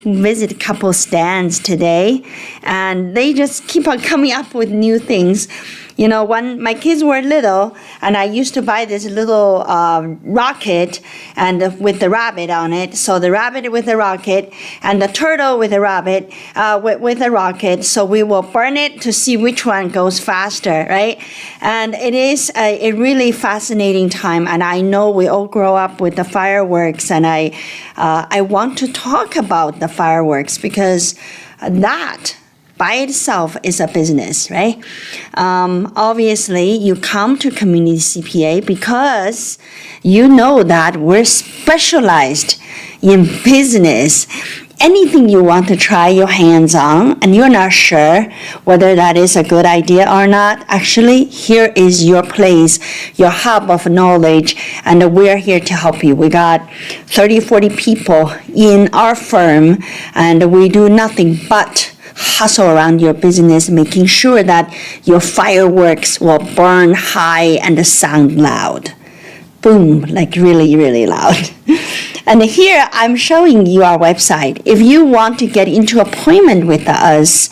visit a couple stands today, and they just keep on coming up with new things. When my kids were little, and I used to buy this little rocket and with the rabbit on it. So the rabbit with the rocket and the turtle with the rabbit with the rocket. So we will burn it to see which one goes faster, right? And it is a really fascinating time. And I know we all grow up with the fireworks, and I want to talk about the fireworks because that by itself is a business, right? Obviously, you come to Community CPA because you know that we're specialized in business. Anything you want to try your hands on and you're not sure whether that is a good idea or not, actually, here is your place, your hub of knowledge, and we're here to help you. We got 30, 40 people in our firm, and we do nothing but hustle around your business, making sure that your fireworks will burn high and sound loud. Boom, like really, really loud. And here I'm showing you our website. If you want to get into appointment with us,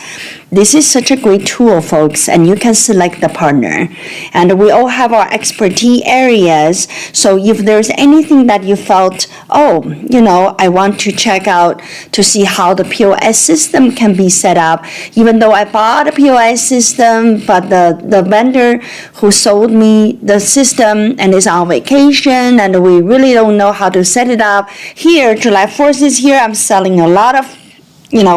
this is such a great tool, folks, and you can select the partner. And we all have our expertise areas. So if there's anything that you felt, I want to check out to see how the POS system can be set up, even though I bought a POS system, but the vendor who sold me the system and is on vacation, and we really don't know how to set it up. Here, July 4th is here. I'm selling a lot of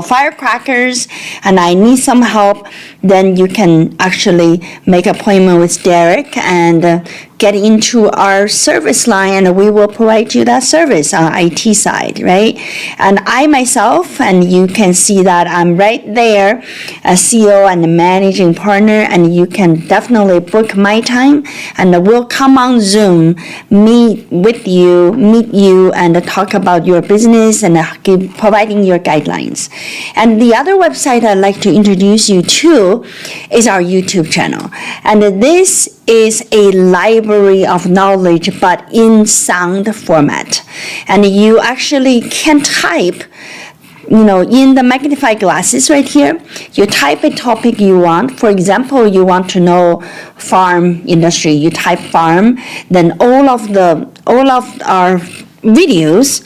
firecrackers, and I need some help. Then you can actually make an appointment with Derek and get into our service line, and we will provide you that service on IT side, right? And I myself, and you can see that I'm right there, a CEO and a managing partner, and you can definitely book my time, and we'll come on Zoom, meet you, and talk about your business and providing your guidelines. And the other website I'd like to introduce you to is our YouTube channel. And this is a library of knowledge, but in sound format. And you actually can type, in the magnified glasses right here, you type a topic you want. For example, you want to know farm industry, you type farm, then all of our videos,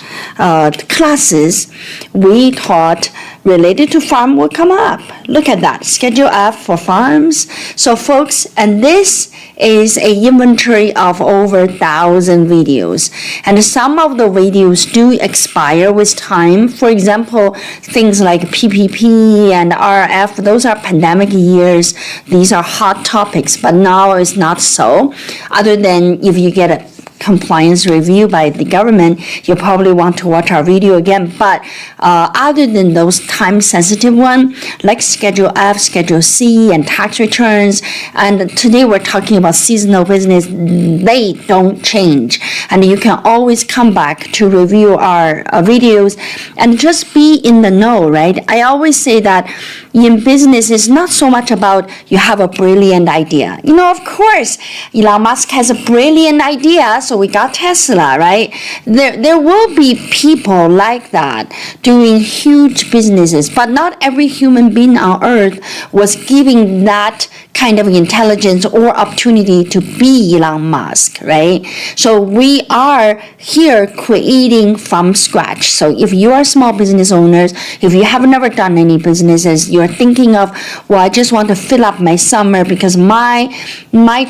classes we taught related to farm will come up. Look at that, Schedule F for farms. So folks, and this is a inventory of over 1,000 videos. And some of the videos do expire with time. For example, things like PPP and RF, those are pandemic years. These are hot topics, but now it's not so. Other than if you get a compliance review by the government, you probably want to watch our video again. But other than those time-sensitive ones, like Schedule F, Schedule C, and tax returns, and today we're talking about seasonal business, they don't change. And you can always come back to review our videos and just be in the know, right? I always say that in business, it's not so much about you have a brilliant idea. Of course, Elon Musk has a brilliant idea, so we got Tesla, right? There will be people like that doing huge businesses, but not every human being on earth was giving that kind of intelligence or opportunity to be Elon Musk, right? So we are here creating from scratch. So if you are small business owners, if you have never done any businesses, you're thinking of, I just want to fill up my summer because my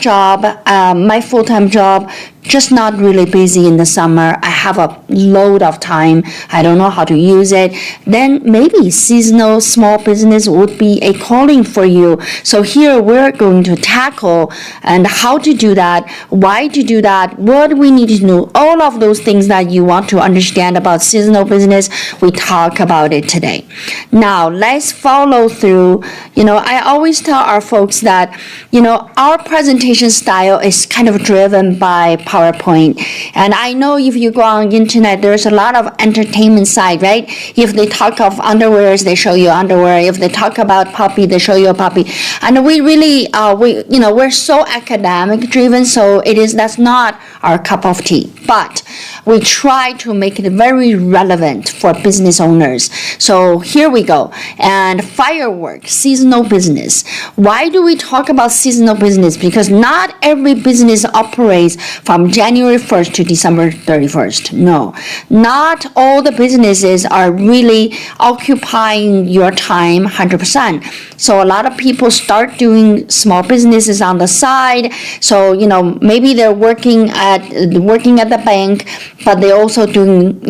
job, my full-time job, just not really busy in the summer. I have a load of time. I don't know how to use it. Then maybe seasonal small business would be a calling for you. So here we're going to tackle and how to do that, why to do that, what we need to know, all of those things that you want to understand about seasonal business. We talk about it today. Now let's follow through. I always tell our folks that, our presentation style is kind of driven by PowerPoint. And I know if you go on internet, there's a lot of entertainment side, right? If they talk of underwears, they show you underwear. If they talk about puppy, they show you a puppy. And we really, we're so academic driven, so that's not our cup of tea. But we try to make it very relevant for business owners. So here we go. And fireworks, seasonal business. Why do we talk about seasonal business? Because not every business operates from January 1st to December 31st. No, not all the businesses are really occupying your time 100%. So a lot of people start doing small businesses on the side. So, maybe they're working at the bank, but they're also doing,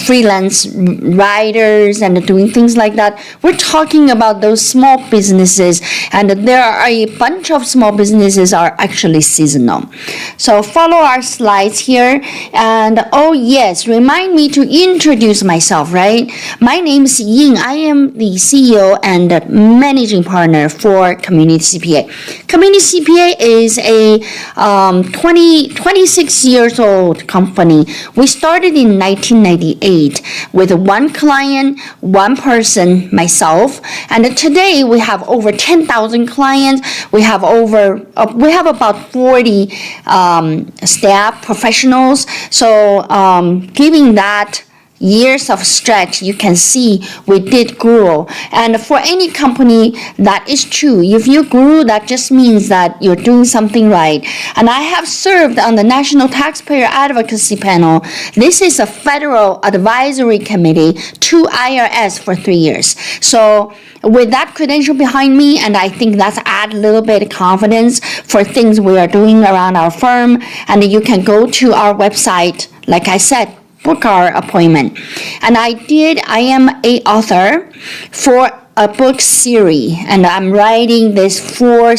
freelance writers and doing things like that. We're talking about those small businesses, and there are a bunch of small businesses are actually seasonal. So follow our slides here, and oh yes, remind me to introduce myself, right? My name is Ying. I am the CEO and managing partner for Community CPA. Community CPA is a 26 years old company. We started in 1998 with one client, one person, myself, and today we have over 10,000 clients. We have about 40 staff professionals. So giving that years of stretch, you can see we did grow. And for any company, that is true. If you grew, that just means that you're doing something right. And I have served on the National Taxpayer Advocacy Panel. This is a federal advisory committee to IRS for 3 years. So with that credential behind me, and I think that's add a little bit of confidence for things we are doing around our firm. And you can go to our website, like I said, book our appointment. And I am an author for a book series, and I'm writing this four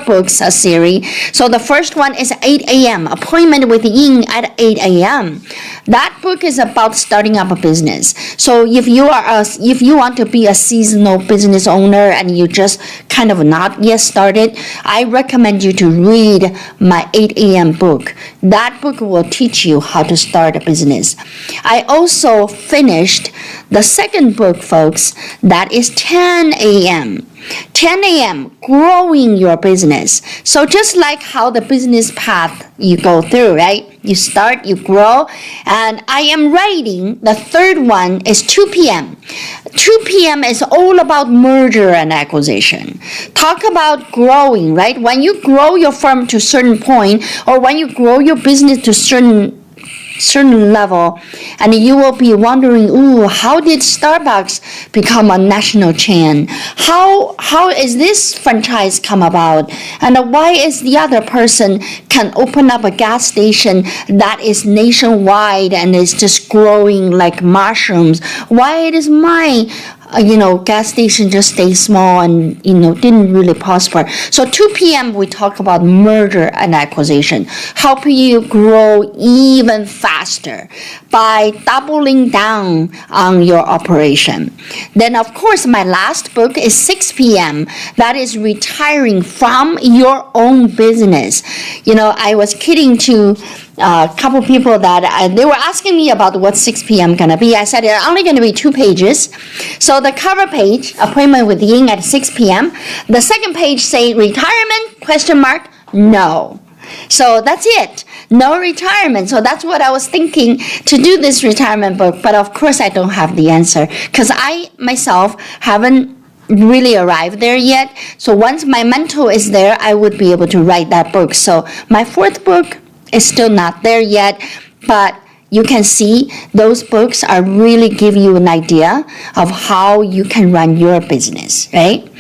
books a series. So the first one is 8 a.m. Appointment with Ying at 8 a.m. That book is about starting up a business. So if you want to be a seasonal business owner and you just kind of not yet started, I recommend you to read my 8 a.m. book. That book will teach you how to start a business. I also finished the second book, folks, that is 10 a.m. 10 a.m., growing your business. So just like how the business path you go through, right? You start, you grow, and I am writing, the third one is 2 p.m. 2 p.m. is all about merger and acquisition. Talk about growing, right? When you grow your firm to a certain point, or when you grow your business to certain level, and you will be wondering, how did Starbucks become a national chain? How is this franchise come about? And why is the other person can open up a gas station that is nationwide and is just growing like mushrooms? Why it is my gas station just stay small and, didn't really prosper. So 2 p.m. we talk about merger and acquisition, helping you grow even faster by doubling down on your operation. Then, of course, my last book is 6 p.m. That is retiring from your own business. I was kidding to a couple people that they were asking me about what 6 p.m. gonna be. I said it's only gonna be 2 pages. So the cover page, appointment with Ying at 6 p.m. The second page say retirement, ? No. So that's it. No retirement. So that's what I was thinking to do this retirement book. But of course I don't have the answer because I myself haven't really arrived there yet. So once my mentor is there, I would be able to write that book. So my fourth book is still not there yet, but you can see those books are really give you an idea of how you can run your business, right?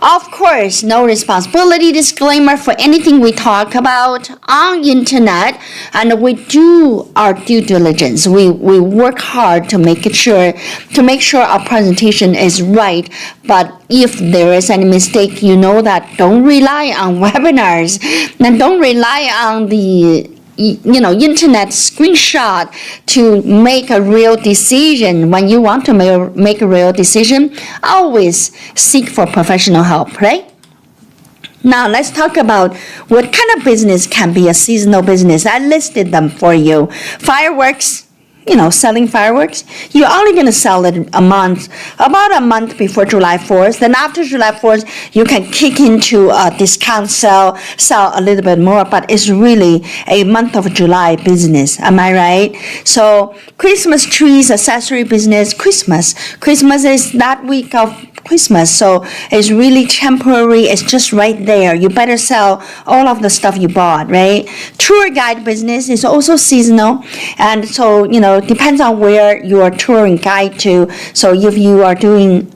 Of course, no responsibility disclaimer for anything we talk about on internet, and we do our due diligence. We work hard to make sure our presentation is right. But if there is any mistake, that don't rely on webinars and don't rely on the internet screenshot to make a real decision. When you want to make a real decision, always seek for professional help, right? Now let's talk about what kind of business can be a seasonal business. I listed them for you. Fireworks, selling fireworks, you're only going to sell it about a month before July 4th. Then after July 4th, you can kick into a discount sell a little bit more, but it's really a month of July business. Am I right? So Christmas trees, accessory business, Christmas is that week of Christmas, so it's really temporary. It's just right there. You better sell all of the stuff you bought, right? Tour guide business is also seasonal, and so depends on where you are touring guide to. So if you are doing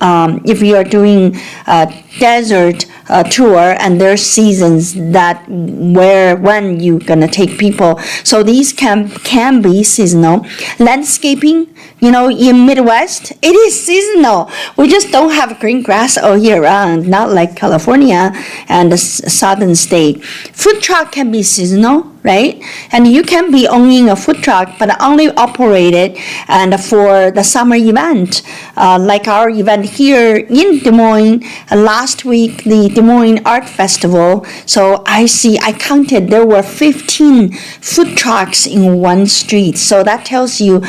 desert tour, and there's seasons when you're gonna take people. So these can be seasonal. Landscaping, in Midwest, it is seasonal. We just don't have green grass all year round, not like California and the southern state. Food truck can be seasonal, right? And you can be owning a food truck, but only operate it and for the summer event, like our event here in Des Moines last week, the Des Moines Art Festival. So I counted there were 15 food trucks in one street. So that tells you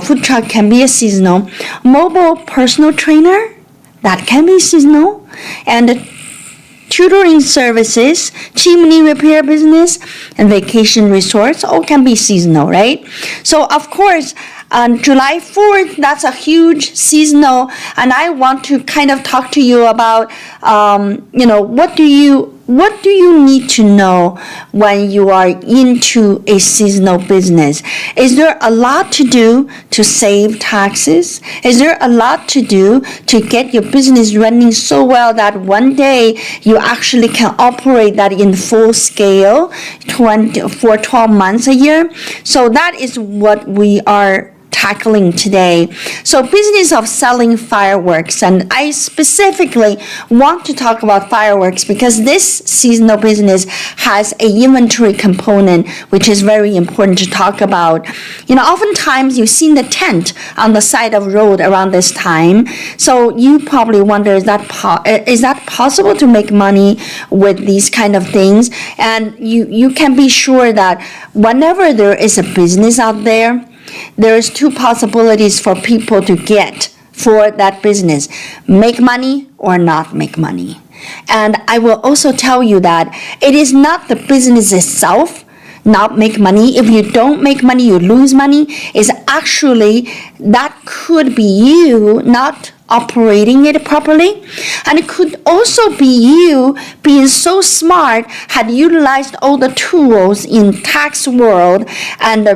food truck can be a seasonal. Mobile personal trainer, that can be seasonal. And tutoring services, chimney repair business, and vacation resorts all can be seasonal, right? So of course, on July 4th, that's a huge seasonal, and I want to kind of talk to you about, what do you need to know when you are into a seasonal business? Is there a lot to do to save taxes? Is there a lot to do to get your business running so well that one day you actually can operate that in full scale for 12 months a year? So that is what we are tackling today. So business of selling fireworks, and I specifically want to talk about fireworks because this seasonal business has a inventory component which is very important to talk about. Oftentimes you've seen the tent on the side of road around this time, so you probably wonder, is that possible to make money with these kind of things? And you can be sure that whenever there is a business out there, there's two possibilities for people to get for that business: make money or not make money. And I will also tell you that it is not the business itself not make money. If you don't make money, you lose money. Is actually that could be you not operating it properly, and it could also be you being so smart, had utilized all the tools in tax world, and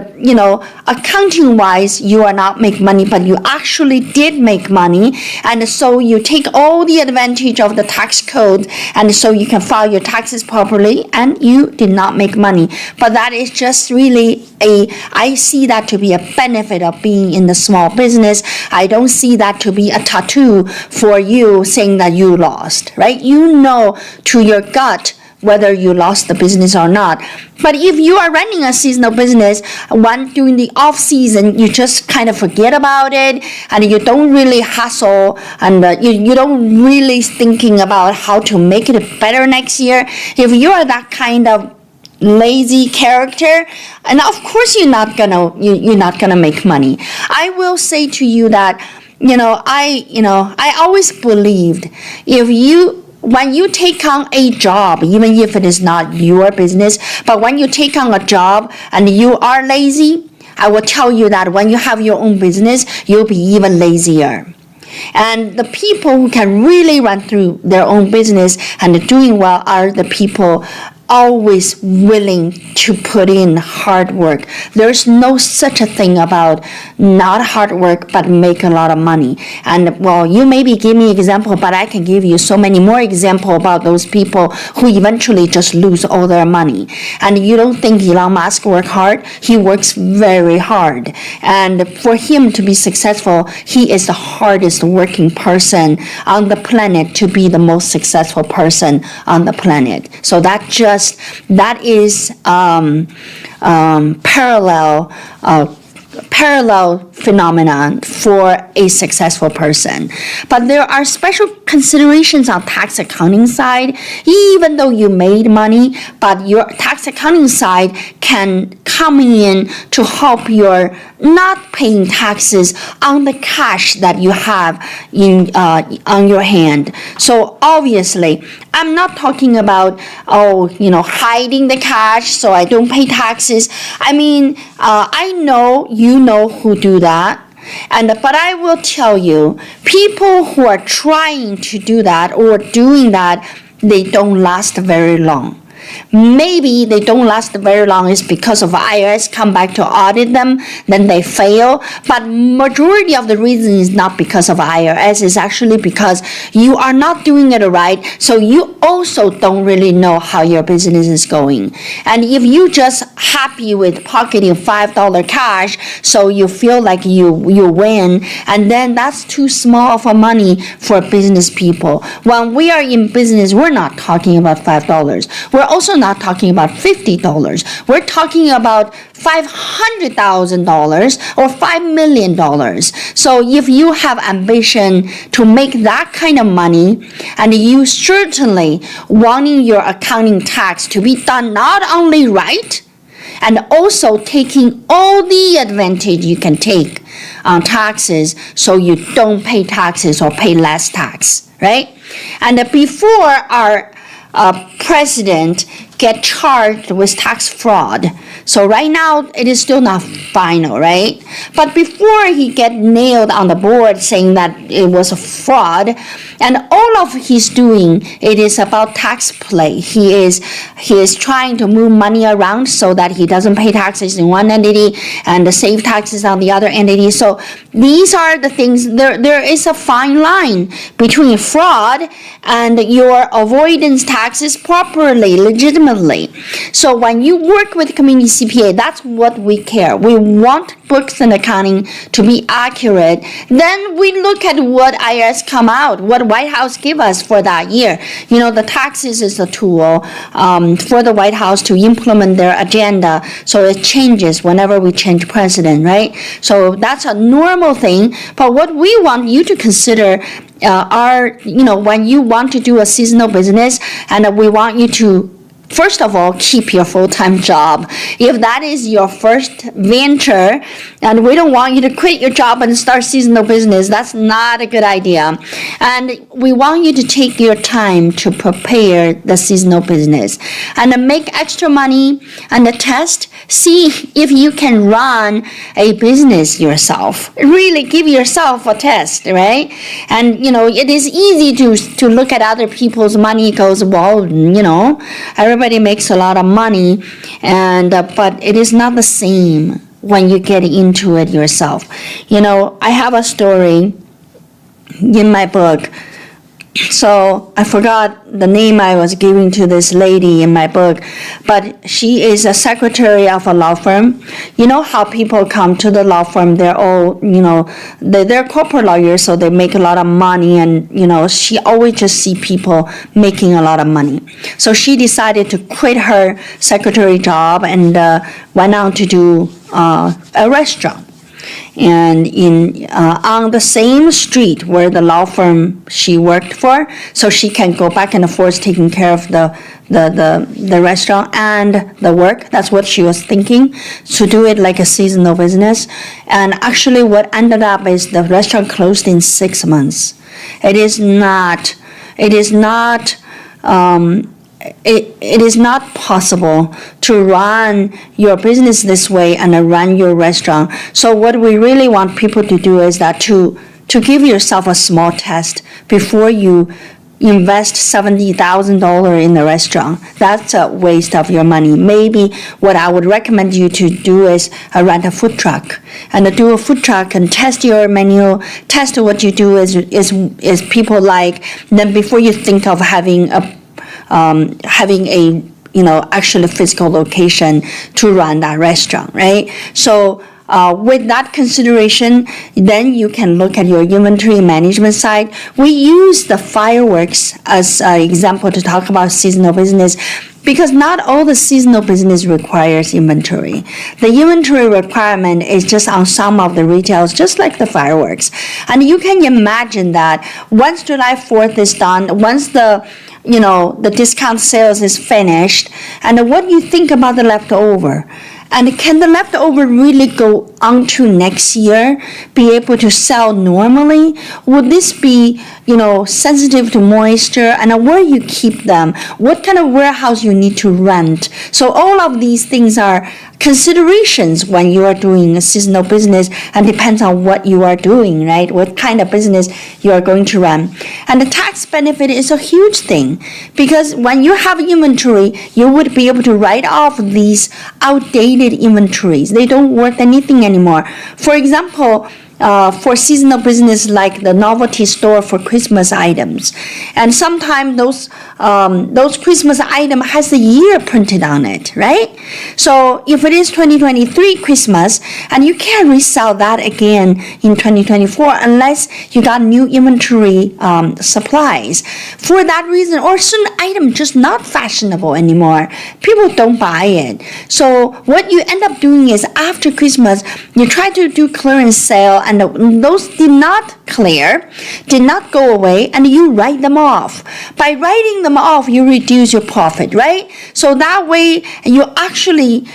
accounting wise you are not make money, but you actually did make money, and so you take all the advantage of the tax code, and so you can file your taxes properly, and you did not make money. But that is just really I see that to be a benefit of being in the small business. I don't see that to be a tattoo for you saying that you lost, right? To your gut whether you lost the business or not. But if you are running a seasonal business, during the off season, you just kind of forget about it, and you don't really hustle, and you don't really thinking about how to make it better next year. If you are that kind of lazy character, and of course you're not gonna make money. I will say to you that I always believed when you take on a job, even if it is not your business, but when you take on a job and you are lazy, I will tell you that when you have your own business, you'll be even lazier. And the people who can really run through their own business and doing well are the people always willing to put in hard work. There's no such a thing about not hard work but make a lot of money. And you maybe give me an example, but I can give you so many more examples about those people who eventually just lose all their money. And you don't think Elon Musk works hard? He works very hard. And for him to be successful, he is the hardest working person on the planet to be the most successful person on the planet. So that is parallel phenomenon for a successful person. But there are special considerations on tax accounting side. Even though you made money, but your tax accounting side can come in to help your not paying taxes on the cash that you have on your hand. So obviously, I'm not talking about, hiding the cash so I don't pay taxes. I mean, I know you know who do that. But I will tell you, people who are trying to do that or doing that, they don't last very long. Maybe they don't last very long is because of IRS come back to audit them, then they fail. But majority of the reason is not because of IRS, it's actually because you are not doing it right, so you also don't really know how your business is going. And if you just happy with pocketing $5 cash, so you feel like you win, and then that's too small of a money for business people. When we are in business, we're not talking about $5. We're also not talking about $50. We're talking about $500,000 or $5 million. So if you have ambition to make that kind of money, and you certainly wanting your accounting tax to be done not only right, and also taking all the advantage you can take on taxes so you don't pay taxes or pay less tax, right? And before our president get charged with tax fraud. So right now, it is still not final, right? But before he get nailed on the board saying that it was a fraud, and all of he's doing, it is about tax play. He is trying to move money around so that he doesn't pay taxes in one entity and save taxes on the other entity. So these are the things, there is a fine line between fraud and your avoidance taxes properly, legitimately. So when you work with Community CPA, that's what we care. We want books and accounting to be accurate. Then we look at what IRS come out, what White House give us for that year. The taxes is a tool for the White House to implement their agenda. So it changes whenever we change president, right? So that's a normal thing. But what we want you to consider when you want to do a seasonal business, and we want you to first of all, keep your full-time job. If that is your first venture, and we don't want you to quit your job and start seasonal business, that's not a good idea. And we want you to take your time to prepare the seasonal business and make extra money and test. See if you can run a business yourself. Really give yourself a test, right? And, it is easy to look at other people's money, goes, well, everybody makes a lot of money, but it is not the same when you get into it yourself. I have a story in my book. So I forgot the name I was giving to this lady in my book, but she is a secretary of a law firm. You know how people come to the law firm, they're all, they're corporate lawyers, so they make a lot of money, and, she always just see people making a lot of money. So she decided to quit her secretary job and went on to do a restaurant. And on the same street where the law firm she worked for, so she can go back and forth taking care of the restaurant and the work. That's what she was thinking, to do it like a seasonal business. And actually what ended up is the restaurant closed in 6 months. It is not possible to run your business this way and run your restaurant. So what we really want people to do is that to give yourself a small test before you invest $70,000 in the restaurant. That's a waste of your money. Maybe what I would recommend you to do is rent a food truck and do a food truck and test your menu, test what you do is people like. Then before you think of having a actually physical location to run that restaurant, right? So with that consideration, then you can look at your inventory management side. We use the fireworks as an example to talk about seasonal business. because not all the seasonal business requires inventory. The inventory requirement is just on some of the retails, just like the fireworks. And you can imagine that once July 4th is done, once the discount sales is finished, and what do you think about the leftover? And can the leftover really go on to next year, be able to sell normally? Would this be, sensitive to moisture? And where you keep them? What kind of warehouse you need to rent? So all of these things are considerations when you are doing a seasonal business, and depends on what you are doing, right? What kind of business you are going to run. And the tax benefit is a huge thing, because when you have inventory, you would be able to write off these outdated inventories. They don't worth anything anymore. For example, for seasonal business like the novelty store for Christmas items, and sometimes those Christmas item has the year printed on it, right? So if it is 2023 Christmas, and you can't resell that again in 2024 unless you got new inventory supplies. For that reason, or certain item just not fashionable anymore, people don't buy it. So what you end up doing is after Christmas, you try to do clearance sale, and those did not clear, did not go away, and you write them off. By writing them off, you reduce your profit, right? So that way, you actually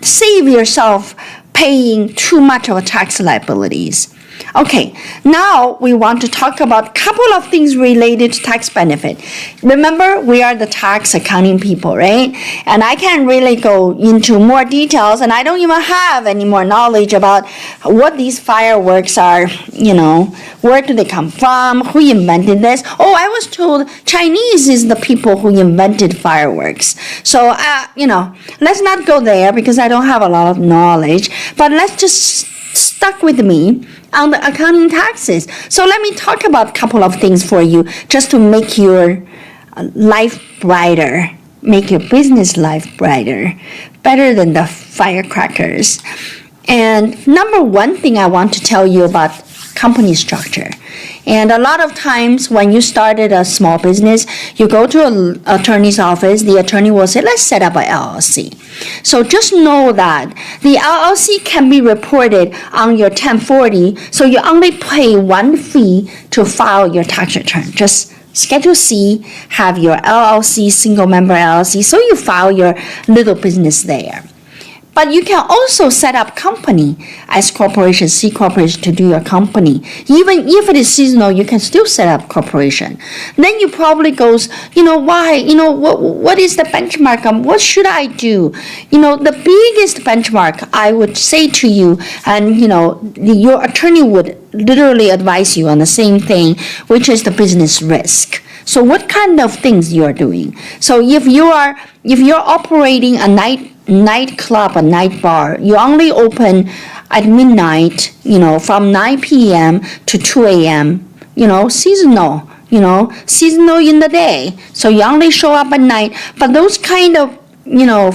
save yourself paying too much of tax liabilities. Okay, now we want to talk about a couple of things related to tax benefit. Remember, we are the tax accounting people, right? And I can't really go into more details, and I don't even have any more knowledge about what these fireworks are, where do they come from, who invented this. Oh, I was told Chinese is the people who invented fireworks. So, let's not go there because I don't have a lot of knowledge, but let's just stuck with me on the accounting taxes. So let me talk about a couple of things for you just to make your life brighter, make your business life brighter, better than the firecrackers. And number one thing I want to tell you about company structure. And a lot of times when you started a small business, you go to an attorney's office, the attorney will say, let's set up an LLC. So just know that the LLC can be reported on your 1040, so you only pay one fee to file your tax return. Just Schedule C, have your LLC, single member LLC, so you file your little business there. But you can also set up company as corporation, C corporation, to do your company. Even if it is seasonal, you can still set up corporation. Then you probably goes, why? What is the benchmark? What should I do? The biggest benchmark I would say to you, and your attorney would literally advise you on the same thing, which is the business risk. So what kind of things you are doing? So if you're operating a nightclub, a night bar, you only open at midnight, from 9 p.m. to 2 a.m., seasonal, seasonal in the day. So you only show up at night. But those kind of,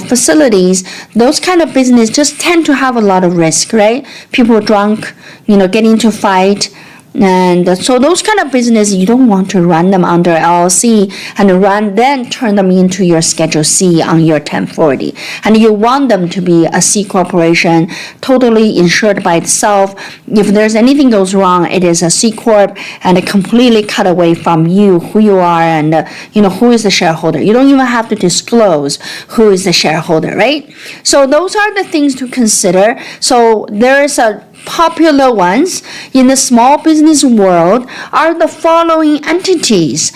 facilities, those kind of business just tend to have a lot of risk, right? People drunk, get into fight. And so those kind of business, you don't want to run them under LLC and then turn them into your Schedule C on your 1040. And you want them to be a C corporation, totally insured by itself. If there's anything goes wrong, it is a C corp and completely cut away from you, who you are, and who is the shareholder. You don't even have to disclose who is the shareholder, right? So those are the things to consider. So there is a popular ones in the small business world are the following entities.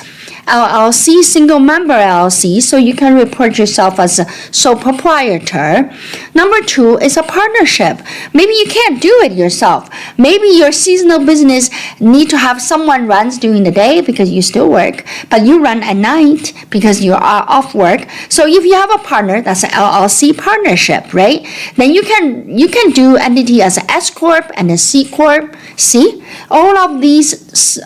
LLC, single member LLC, so you can report yourself as a sole proprietor. Number two is a partnership. Maybe you can't do it yourself. Maybe your seasonal business need to have someone runs during the day because you still work, but you run at night because you are off work. So if you have a partner, that's an LLC partnership, right? Then you can do entity as an S corp and a C corp. See, all of these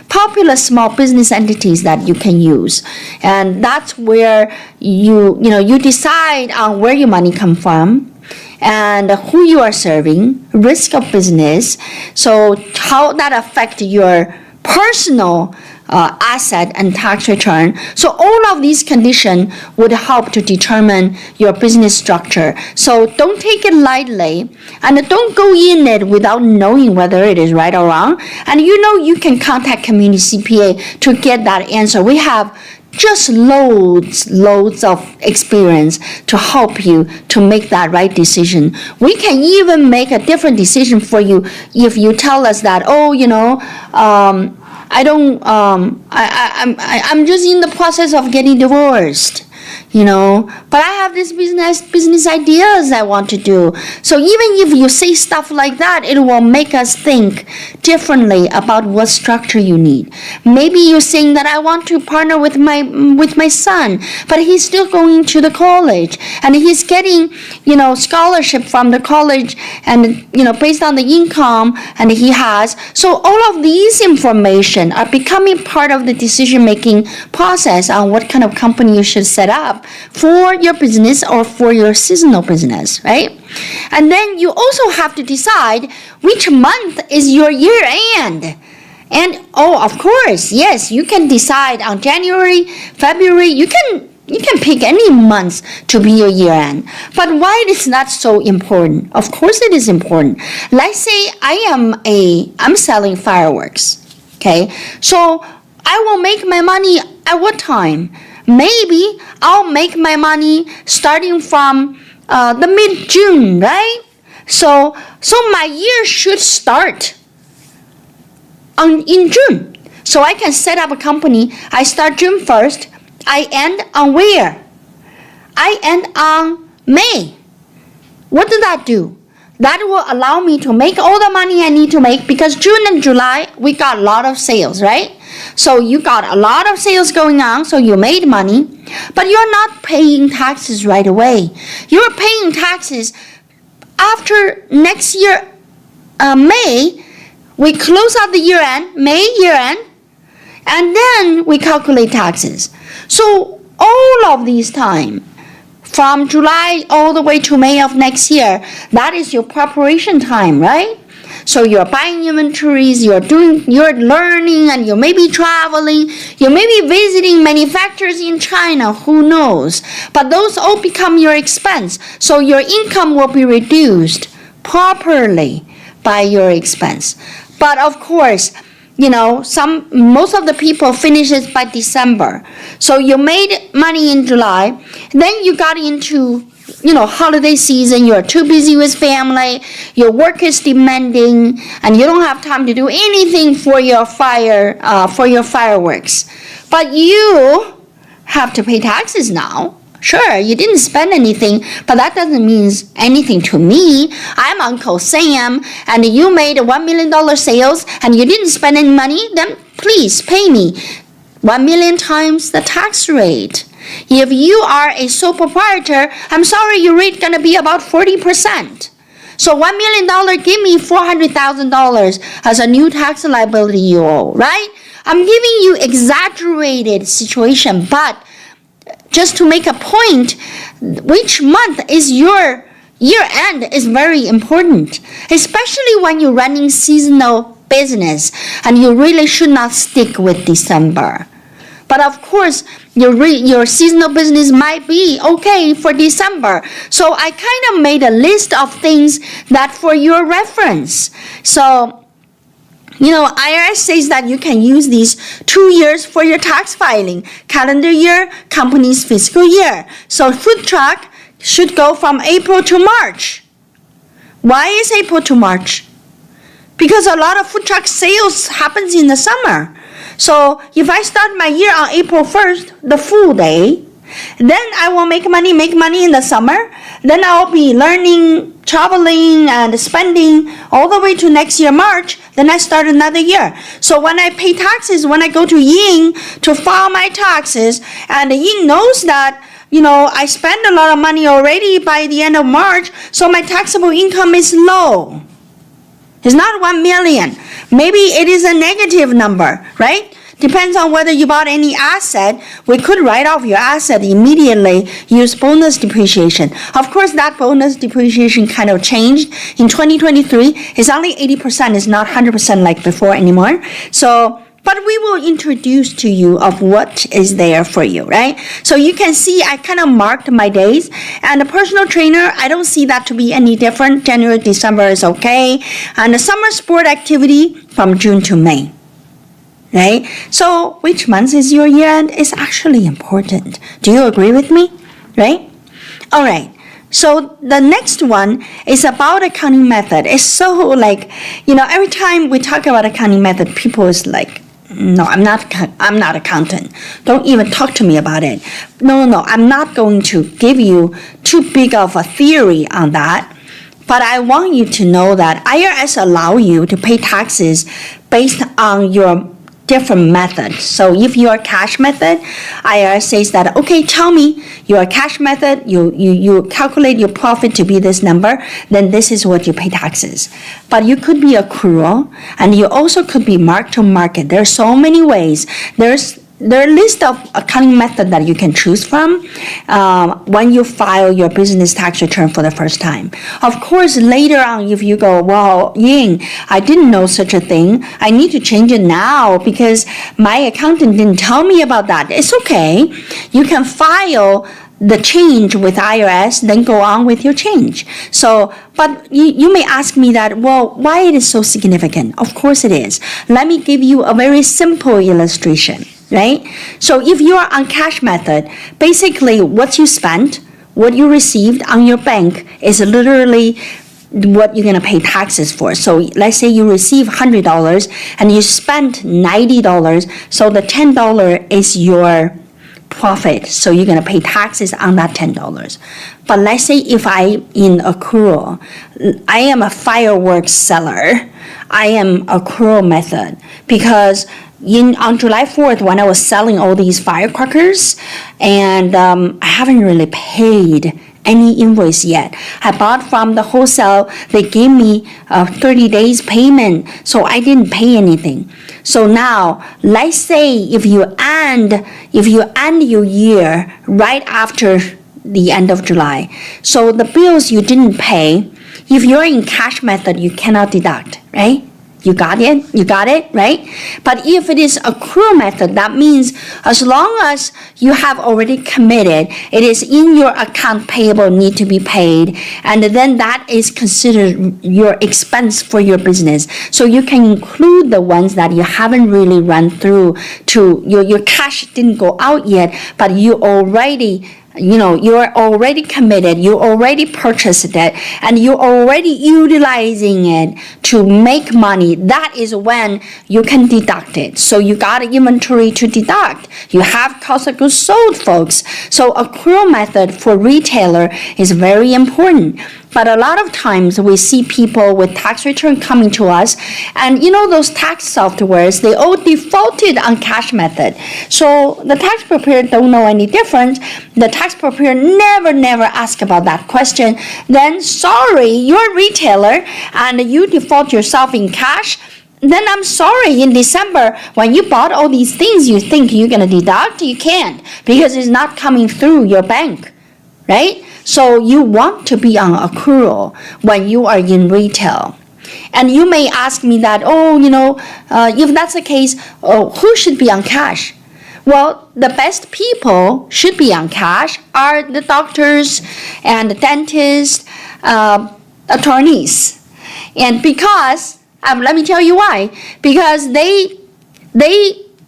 popular small business entities that you can use, and that's where you decide on where your money come from and who you are serving, risk of business, so how that affect your personal asset and tax return. So all of these conditions would help to determine your business structure. So don't take it lightly, and don't go in it without knowing whether it is right or wrong. And you can contact Community CPA to get that answer. We have just loads of experience to help you to make that right decision. We can even make a different decision for you if you tell us that, I'm just in the process of getting divorced. But I have this business ideas I want to do. So even if you say stuff like that, it will make us think differently about what structure you need. Maybe you're saying that I want to partner with my son, but he's still going to the college and he's getting, scholarship from the college and, based on the income and he has. So all of these information are becoming part of the decision-making process on what kind of company you should set up for your business or for your seasonal business, right? And then you also have to decide which month is your year end. And of course, yes, you can decide on January, February, you can pick any month to be your year end. But why is that so important? Of course it is important. Let's say I'm selling fireworks, okay? So I will make my money at what time? Maybe I'll make my money starting from the mid-June, right? So my year should start in June. So I can set up a company. I start June 1st. I end on where? I end on May. What does that do? That will allow me to make all the money I need to make because June and July, we got a lot of sales, right? So you got a lot of sales going on, so you made money, but you're not paying taxes right away. You're paying taxes after next year, May. We close out the year end, May year end, and then we calculate taxes. So all of this time, from July all the way to May of next year, that is your preparation time, right? So you're buying inventories, you're learning, and you may be traveling, you may be visiting manufacturers in China, who knows? But those all become your expense. So your income will be reduced properly by your expense. But of course, most of the people finish it by December. So you made money in July, then you got into holiday season, you're too busy with family, your work is demanding, and you don't have time to do anything for your fireworks. But you have to pay taxes now. Sure, you didn't spend anything, but that doesn't mean anything to me. I'm Uncle Sam, and you made $1 million sales, and you didn't spend any money, then please pay me 1 million times the tax rate. If you are a sole proprietor, I'm sorry, your rate gonna be about 40%. So $1 million, give me $400,000 as a new tax liability you owe, right? I'm giving you exaggerated situation, but just to make a point, which month is your year end is very important, especially when you're running seasonal business, and you really should not stick with December. But of course, your seasonal business might be okay for December. So I kind of made a list of things that for your reference. So, IRS says that you can use these 2 years for your tax filing. Calendar year, company's fiscal year. So food truck should go from April to March. Why is April to March? Because a lot of food truck sales happens in the summer. So if I start my year on April 1st, the full day, then I will make money in the summer. Then I'll be learning, traveling, and spending all the way to next year, March. Then I start another year. So when I pay taxes, when I go to Ying to file my taxes, and Ying knows that, I spend a lot of money already by the end of March, so my taxable income is low. It's not 1 million. Maybe it is a negative number, right? Depends on whether you bought any asset. We could write off your asset immediately, use bonus depreciation. Of course, that bonus depreciation kind of changed. In 2023, it's only 80%. It's not 100% like before anymore. So But we will introduce to you of what is there for you, right? So you can see I kind of marked my days. And the personal trainer, I don't see that to be any different. January, December is okay. And the summer sport activity from June to May, right? So which month is your year end is actually important. Do you agree with me, right? All right. So the next one is about accounting method. It's so like, every time we talk about accounting method, people is like, no, I'm not accountant. Don't even talk to me about it. No, I'm not going to give you too big of a theory on that. But I want you to know that IRS allow you to pay taxes based on your different methods. So if you are cash method, IRS says that, okay, tell me your cash method, you calculate your profit to be this number, then this is what you pay taxes. But you could be accrual, and you also could be mark to market. There are so many ways. There are a list of accounting methods that you can choose from when you file your business tax return for the first time. Of course, later on, if you go, well, Ying, I didn't know such a thing. I need to change it now because my accountant didn't tell me about that. It's okay. You can file the change with IRS, then go on with your change. So, but you may ask me that, well, why it is so significant? Of course it is. Let me give you a very simple illustration. Right? So if you are on cash method, basically what you spent, what you received on your bank is literally what you're going to pay taxes for. So let's say you receive $100 and you spent $90. So the $10 is your profit. So you're going to pay taxes on that $10. But let's say if I in accrual, I am a fireworks seller. I am accrual method because on July 4th, when I was selling all these firecrackers, and I haven't really paid any invoice yet. I bought from the wholesale. They gave me 30 days payment, so I didn't pay anything. So now, let's say if you end your year right after the end of July, so the bills you didn't pay, if you're in cash method, you cannot deduct, right? You got it, right? But if it is accrual method, that means as long as you have already committed, it is in your account payable need to be paid, and then that is considered your expense for your business. So you can include the ones that you haven't really run through to your cash didn't go out yet, but you already you're already committed, you already purchased it, and you're already utilizing it to make money. That is when you can deduct it. So you got inventory to deduct. You have cost of goods sold, folks. So accrual method for retailer is very important. But a lot of times we see people with tax return coming to us, and those tax softwares, they all defaulted on cash method. So the tax preparer don't know any difference. The tax preparer never ask about that question. Then sorry, you're a retailer and you default yourself in cash. Then I'm sorry, in December, when you bought all these things you think you're going to deduct, you can't because it's not coming through your bank, right? So you want to be on accrual when you are in retail. And you may ask me that, if that's the case, who should be on cash? Well, the best people should be on cash are the doctors and the dentists, attorneys. And because, let me tell you why. Because they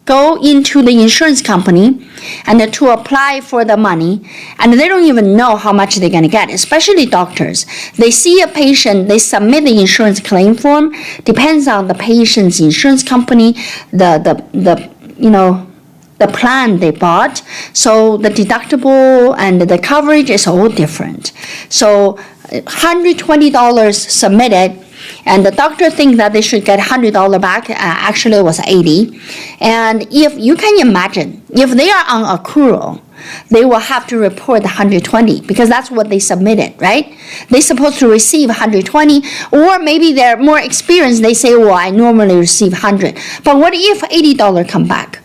go into the insurance company and to apply for the money, and they don't even know how much they're going to get, especially doctors. They see a patient, they submit the insurance claim form, depends on the patient's insurance company, the plan they bought. So the deductible and the coverage is all different. So $120 submitted, and the doctor thinks that they should get $100 back. Actually, it was $80. And if you can imagine, if they are on accrual, they will have to report the $120 because that's what they submitted, right? They're supposed to receive $120, or maybe they're more experienced. They say, well, I normally receive $100. But what if $80 come back?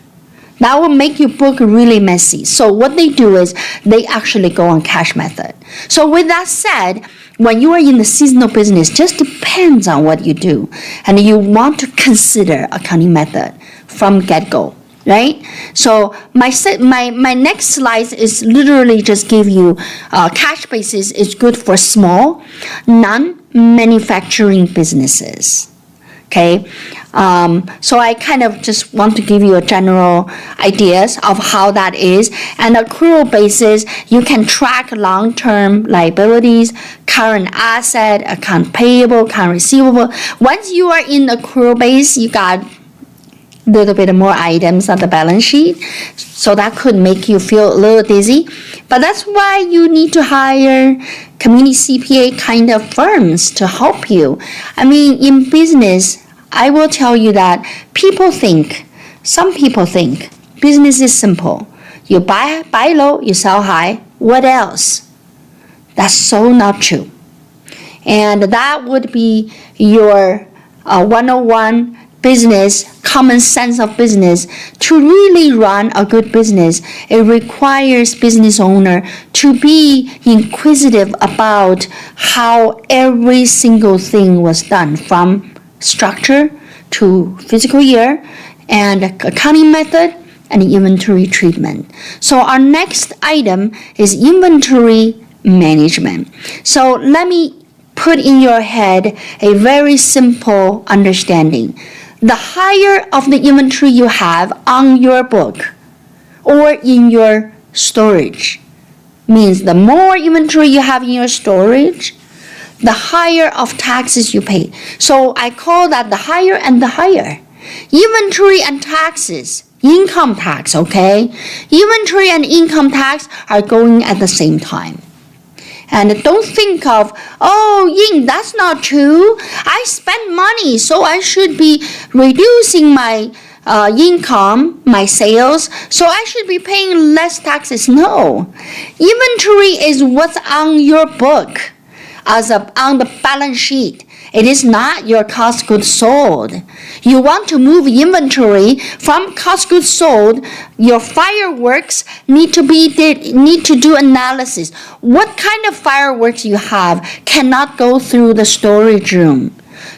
That will make your book really messy. So what they do is they actually go on cash method. So with that said, when you are in the seasonal business, just depends on what you do. And you want to consider accounting method from get-go, right? So my next slide is literally just give you cash basis is good for small, non-manufacturing businesses. Okay, so I kind of just want to give you a general ideas of how that is. And accrual basis, you can track long-term liabilities, current asset, account payable, account receivable. Once you are in accrual base, you got a little bit more items on the balance sheet. So that could make you feel a little dizzy. But that's why you need to hire community CPA kind of firms to help you. I mean, in business, I will tell you that some people think business is simple. You buy low, you sell high. What else? That's so not true. And that would be your 101 business, common sense of business. To really run a good business, it requires business owner to be inquisitive about how every single thing was done, from structure to fiscal year and accounting method and inventory treatment. So our next item is inventory management. So let me put in your head a very simple understanding. The higher of the inventory you have on your book or in your storage means the more inventory you have in your storage, the higher of taxes you pay. So I call that the higher and the higher. Inventory and taxes, income tax, okay? Inventory and income tax are going at the same time. And don't think of, oh, Ying, that's not true. I spend money, so I should be reducing my income, my sales, so I should be paying less taxes. No. Inventory is what's on your book on the balance sheet. It is not your cost goods sold. You want to move inventory from cost goods sold. Your fireworks need to do analysis. What kind of fireworks you have cannot go through the storage room?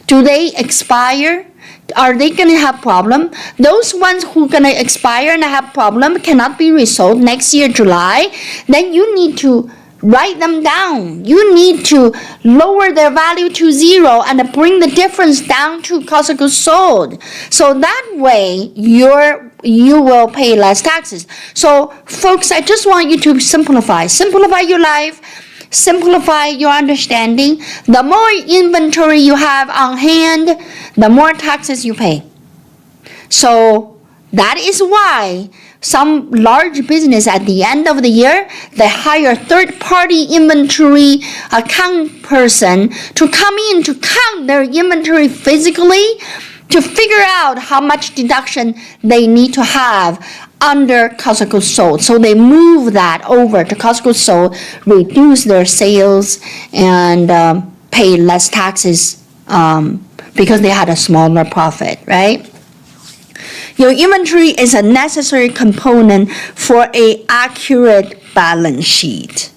Do they expire? Are they going to have problem? Those ones who are going to expire and have problem cannot be resold next year, July. Then you need to write them down. You need to lower their value to zero and bring the difference down to cost of goods sold. So that way you will pay less taxes. So folks, I just want you to simplify your life, simplify your understanding. The more inventory you have on hand, the more taxes you pay. So that is why some large business at the end of the year, they hire third-party inventory account person to come in to count their inventory physically to figure out how much deduction they need to have under cost of goods sold. So they move that over to cost of goods sold, reduce their sales, and pay less taxes because they had a smaller profit, right? Your inventory is a necessary component for an accurate balance sheet.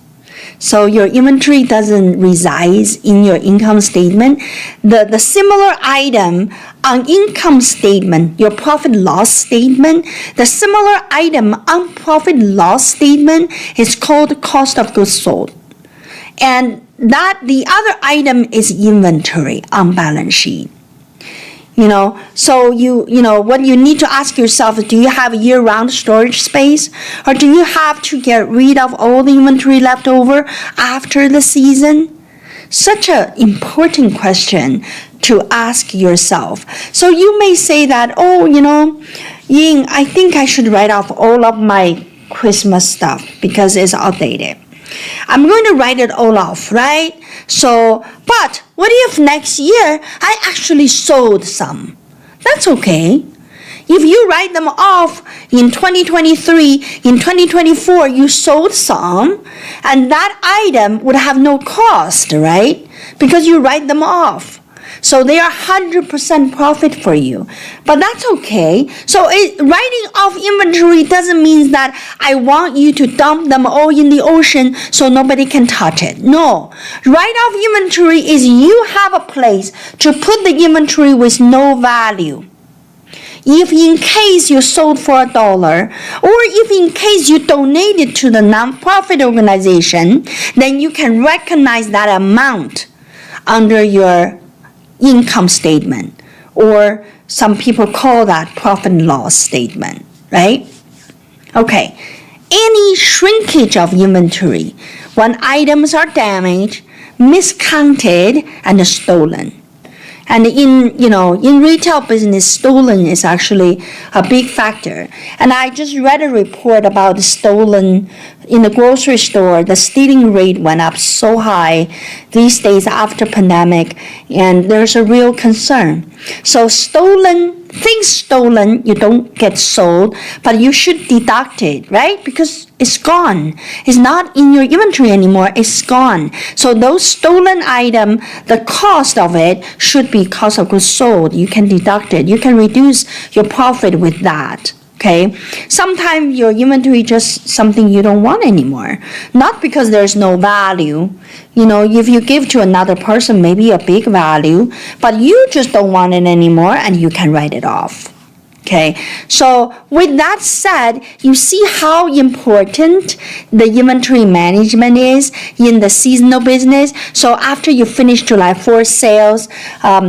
So your inventory doesn't reside in your income statement. The similar item on income statement, your profit loss statement, the similar item on profit loss statement is called cost of goods sold. And that the other item is inventory on balance sheet. So what you need to ask yourself is, do you have year-round storage space? Or do you have to get rid of all the inventory left over after the season? Such an important question to ask yourself. So you may say that, Ying, I think I should write off all of my Christmas stuff because it's outdated. I'm going to write it all off, right? But what if next year I actually sold some? That's okay. If you write them off in 2023, in 2024 you sold some, and that item would have no cost, right? Because you write them off. So they are 100% profit for you. But that's okay. So writing off inventory doesn't mean that I want you to dump them all in the ocean so nobody can touch it. No. Write off inventory is you have a place to put the inventory with no value. If in case you sold for $1, or if in case you donated to the nonprofit organization, then you can recognize that amount under your income statement, or some people call that profit and loss statement, right? Okay, any shrinkage of inventory when items are damaged, miscounted, and stolen. And in retail business, stolen is actually a big factor. And I just read a report about stolen in the grocery store. The stealing rate went up so high these days after pandemic, and there's a real concern. So things stolen, you don't get sold, but you should deduct it, right? Because it's gone. It's not in your inventory anymore. It's gone. So those stolen item, the cost of it should be cost of goods sold. You can deduct it. You can reduce your profit with that. Okay? Sometimes your inventory is just something you don't want anymore. Not because there's no value. If you give to another person, maybe a big value, but you just don't want it anymore and you can write it off. Okay, so with that said, you see how important the inventory management is in the seasonal business. So after you finish July 4th sales,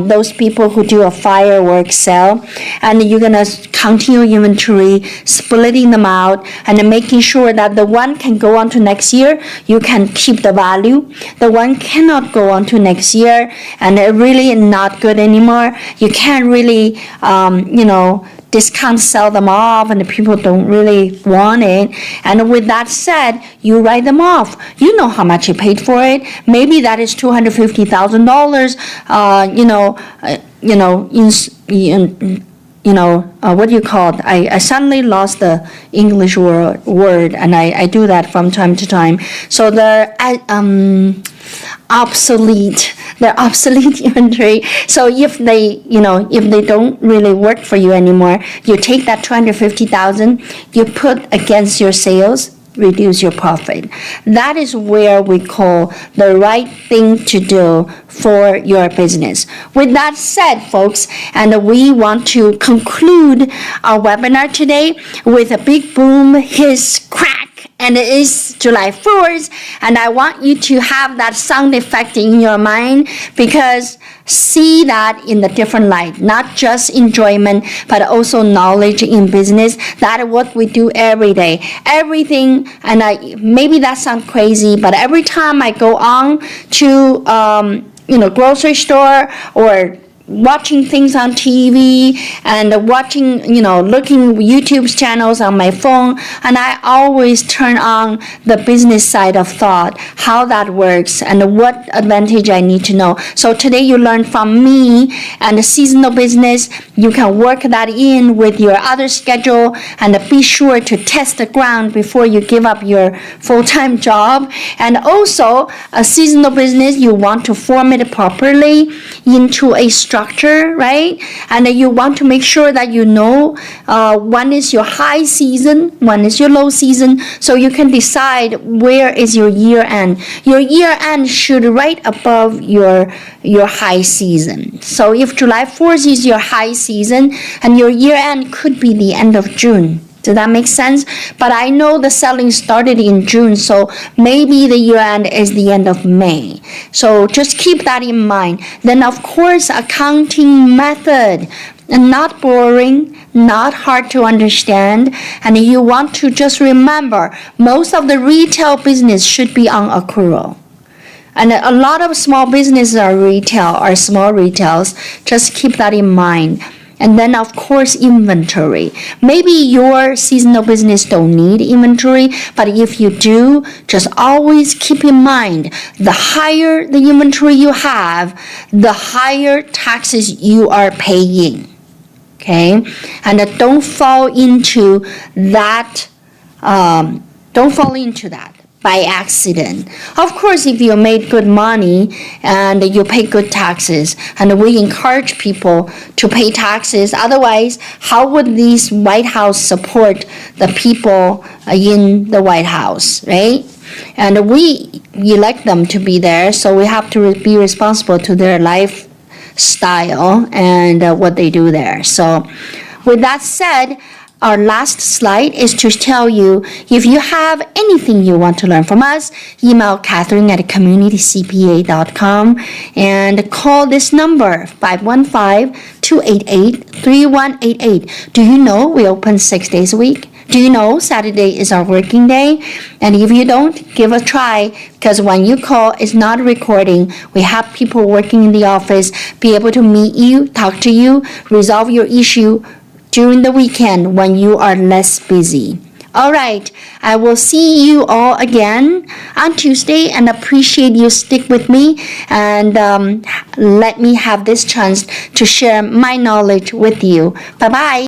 those people who do a fireworks sale, and you're going to continue inventory, splitting them out, and then making sure that the one can go on to next year, you can keep the value. The one cannot go on to next year, and they're really not good anymore. You can't really, discount sell them off, and the people don't really want it. And with that said, you write them off. You know how much you paid for it. Maybe that is $250,000. What do you call it? I suddenly lost the English word, and I do that from time to time. So they're obsolete inventory. So if they don't really work for you anymore, you take that $250,000, you put against your sales, reduce your profit. That is where we call the right thing to do for your business. With that said, folks, and we want to conclude our webinar today with a big boom, hiss, crack. And it is July 4th, and I want you to have that sound effect in your mind, because see that in the different light, not just enjoyment, but also knowledge in business. That is what we do every day. Everything, and maybe that sounds crazy, but every time I go on to grocery store or watching things on TV and watching, looking YouTube channels on my phone, and I always turn on the business side of thought, how that works and what advantage I need to know. So today you learn from me, and the seasonal business, you can work that in with your other schedule, and be sure to test the ground before you give up your full-time job. And also a seasonal business, you want to form it properly into a structure, right? And you want to make sure that when is your high season, when is your low season, so you can decide where is your year end. Your year end should right above your high season. So if July 4th is your high season, and your year end could be the end of June. Does that make sense? But I know the selling started in June, so maybe the year end is the end of May. So just keep that in mind. Then, of course, accounting method, and not boring, not hard to understand. And you want to just remember, most of the retail business should be on accrual. And a lot of small businesses are retail, or small retails. Just keep that in mind. And then, of course, inventory. Maybe your seasonal business don't need inventory, but if you do, just always keep in mind, the higher the inventory you have, the higher taxes you are paying. Okay? And don't fall into that. by accident. Of course, if you made good money and you pay good taxes, and we encourage people to pay taxes, otherwise, how would these White House support the people in the White House, right? And we elect them to be there, so we have to be responsible to their lifestyle and what they do there. So with that said, our last slide is to tell you, if you have anything you want to learn from us, email Catherine at communitycpa.com and call this number, 515-288-3188. Do you know we open 6 days a week? Do you know Saturday is our working day? And if you don't, give a try, because when you call, it's not recording. We have people working in the office be able to meet you, talk to you, resolve your issue during the weekend when you are less busy. All right, I will see you all again on Tuesday, and appreciate you stick with me and let me have this chance to share my knowledge with you. Bye-bye.